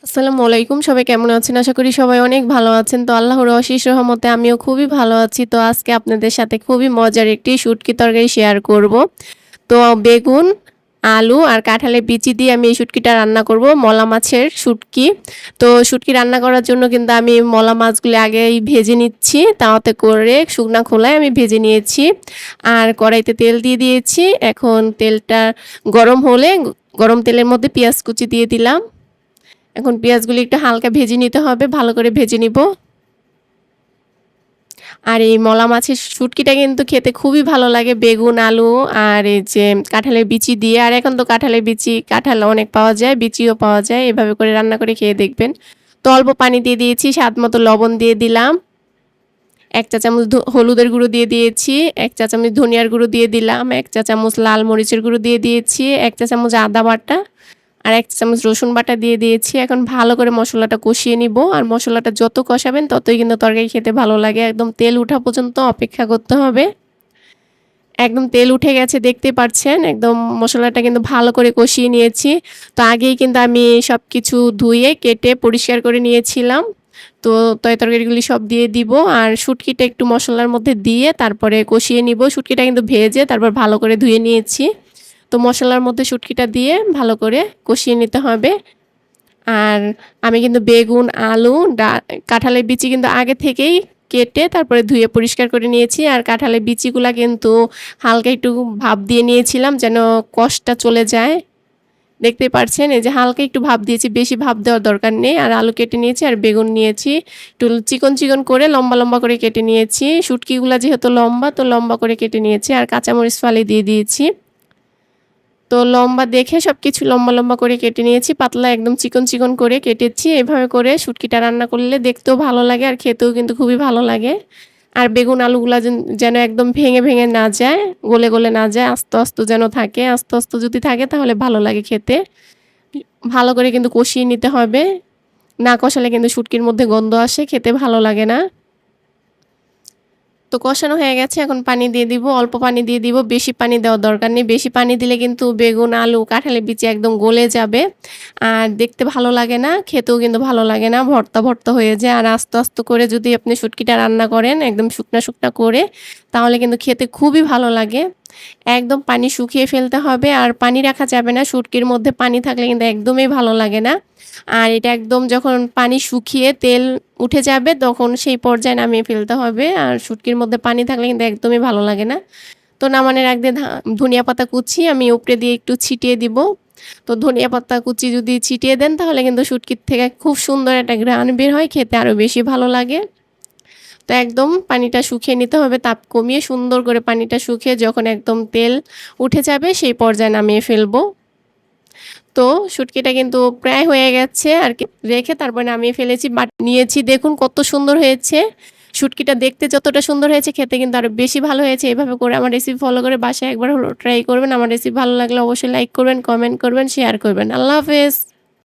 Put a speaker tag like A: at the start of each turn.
A: আসসালামু আলাইকুম। সবাই কেমন আছেন? আশা করি সবাই অনেক ভালো আছেন। তো আল্লাহর অশেষ রহমতে আমিও খুবই ভালো আছি। তো আজকে আপনাদের সাথে খুবই মজার একটি শুটকি তরকারি শেয়ার করব। তো বেগুন, আলু আর কাঁঠালের বিচি দিয়ে আমি এই শুটকিটা রান্না করব। মলা মাছের শুটকি। তো শুটকি রান্না করার জন্য কিন্তু আমি মলা মাছগুলো আগেই ভেজে নিচ্ছি। তাওয়াতে করে শুকনা খোলায় আমি ভেজে নিয়েছি। আর কড়াইতে তেল দিয়ে দিয়েছি। এখন তেলটা গরম হলে গরম তেলের মধ্যে পেঁয়াজ কুচি দিয়ে দিলাম। এখন পেঁয়াজগুলি একটু হালকা ভেজে নিতে হবে, ভালো করে ভেজে নিব। আর এই মলা মাছের শুটকিটা কিন্তু খেতে খুবই ভালো লাগে বেগুন, আলু আর এই যে কাঁঠালের বিচি দিয়ে। আর এখন তো কাঁঠালের বিচি, কাঁঠাল অনেক পাওয়া যায়, বিচিও পাওয়া যায়। এভাবে করে রান্না করে খেয়ে দেখবেন। তো অল্প পানি দিয়ে দিয়েছি, স্বাদমতো লবণ দিয়ে দিলাম। ১ চা চামচ হলুদের গুঁড়ো দিয়ে দিয়েছি, ১ চা চামচ ধনিয়ার গুঁড়ো দিয়ে দিলাম, ১ চা চামচ লাল মরিচের গুঁড়ো দিয়ে দিয়েছি, ১ চা চামচ আদা বাটা আর ১ চা চামচ রসুন বাটা দিয়ে দিয়েছি। এখন ভালো করে মসলাটা কষিয়ে নিব। আর মসলাটা যত কষাবেন ততই কিন্তু তরকারি খেতে ভালো লাগে। একদম তেল উঠা পর্যন্ত অপেক্ষা করতে হবে। একদম তেল উঠে গেছে দেখতেই পাচ্ছেন। একদম মসলাটা কিন্তু ভালো করে কষিয়ে নিয়েছি। তো আগেই কিন্তু আমি সবকিছু ধুয়ে কেটে পরিষ্কার করে নিয়েছিলাম। তো তরকারিগুলি সব দিয়ে দিব। আর শুটকিটা একটু মসলার মধ্যে দিয়ে তারপরে কষিয়ে নিব। শুটকিটা কিন্তু ভেজে তারপর ভালো করে ধুয়ে নিয়েছি। তো মসলার মধ্যে শুটকিটা দিয়ে ভালো করে কষিয়ে নিতে হবে। আর আমি কিন্তু বেগুন, আলু, কাঁঠালের বিচি কিন্তু আগে থেকেই কেটে তারপরে ধুয়ে পরিষ্কার করে নিয়েছি। আর কাঁঠালের বিচিগুলা কিন্তু হালকা একটু ভাপ দিয়ে নিয়েছিলাম যেন কষটা চলে যায়। দেখতেই পারছেন এই যে হালকা একটু ভাপ দিয়েছি, বেশি ভাপ দেওয়ার দরকার নেই। আর আলু কেটে নিয়েছি আর বেগুন নিয়েছি। একটু চিকন, চিকন করে লম্বা, লম্বা করে কেটে নিয়েছি। শুটকিগুলা যেহেতু লম্বা তো লম্বা করে কেটে নিয়েছি। আর কাঁচামরিচ ফালি দিয়ে দিয়েছি। তো লম্বা দেখে সবকিছু লম্বা, লম্বা করে কেটে নিয়েছি। পাতলা একদম চিকন, চিকন করে কেটেছি। এভাবে করে শুটকিটা রান্না করলে দেখতেও ভালো লাগে আর খেতেও কিন্তু খুবই ভালো লাগে। আর বেগুন আলুগুলা যেন একদম ভেঙে, ভেঙে না যায়, গলে, গলে না যায়, আস্ত, আস্ত যেন থাকে। আস্ত, আস্ত যদি থাকে তাহলে ভালো লাগে খেতে। ভালো করে কিন্তু কষিয়ে নিতে হবে। না কষালে কিন্তু শুটকির মধ্যে গন্ধ আসে, খেতে ভালো লাগে না। তো কষানো হয়ে গেছে, এখন পানি দিয়ে দিব। অল্প পানি দিয়ে দিব, বেশি পানি দেওয়ার দরকার নেই। বেশি পানি দিলে কিন্তু বেগুন, আলু, কাঁঠালের বিচি একদম গলে যাবে। আর দেখতে ভালো লাগে না, খেতেও কিন্তু ভালো লাগে না। ভর্তা, ভর্তা হয়ে যায়। আর আস্তে, আস্তে করে যদি আপনি শুটকিটা রান্না করেন একদম শুকনা, শুকনা করে তাহলে কিন্তু খেতে খুবই ভালো লাগে। একদম পানি শুকিয়ে ফেলতে হবে আর পানি রাখা যাবে না। শুটকির মধ্যে পানি থাকলে কিন্তু একদমই ভালো লাগে না। আর এটা একদম যখন পানি শুকিয়ে তেল উঠে যাবে তখন সেই পর্যায়ে নামিয়ে ফেলতে হবে। আর শুটকির মধ্যে পানি থাকলে কিন্তু একদমই ভালো লাগে না। তো নামানোর আগ দিয়ে ধনিয়া পাতা কুচি আমি উপরে দিয়ে একটু ছিটিয়ে দিব। তো ধনিয়া পাতা কুচি যদি ছিটিয়ে দেন তাহলে কিন্তু শুটকির থেকে খুব সুন্দর একটা ঘ্রাণ বের হয়, খেতে আরও বেশি ভালো লাগে। তো একদম পানিটা শুকিয়ে নিতে হবে, তাপ কমিয়ে সুন্দর করে পানিটা শুকিয়ে যখন একদম তেল উঠে যাবে সেই পর্যায়ে নামিয়ে ফেলবো। তো শুটকিটা কিন্তু প্রায় হয়ে গেছে আর কি, রেখে তারপরে নামিয়ে ফেলেছি। বাট নিয়েছি দেখুন কত সুন্দর হয়েছে। শুটকিটা দেখতে যতটা সুন্দর হয়েছে খেতে কিন্তু আরো বেশি ভালো হয়েছে। এভাবে করে আমার রেসিপি ফলো করে বাসায় একবার হলেও ট্রাই করবেন। আমার রেসিপি ভালো লাগলে অবশ্যই লাইক করবেন, কমেন্ট করবেন, শেয়ার করবেন। আল্লাহ হাফেজ।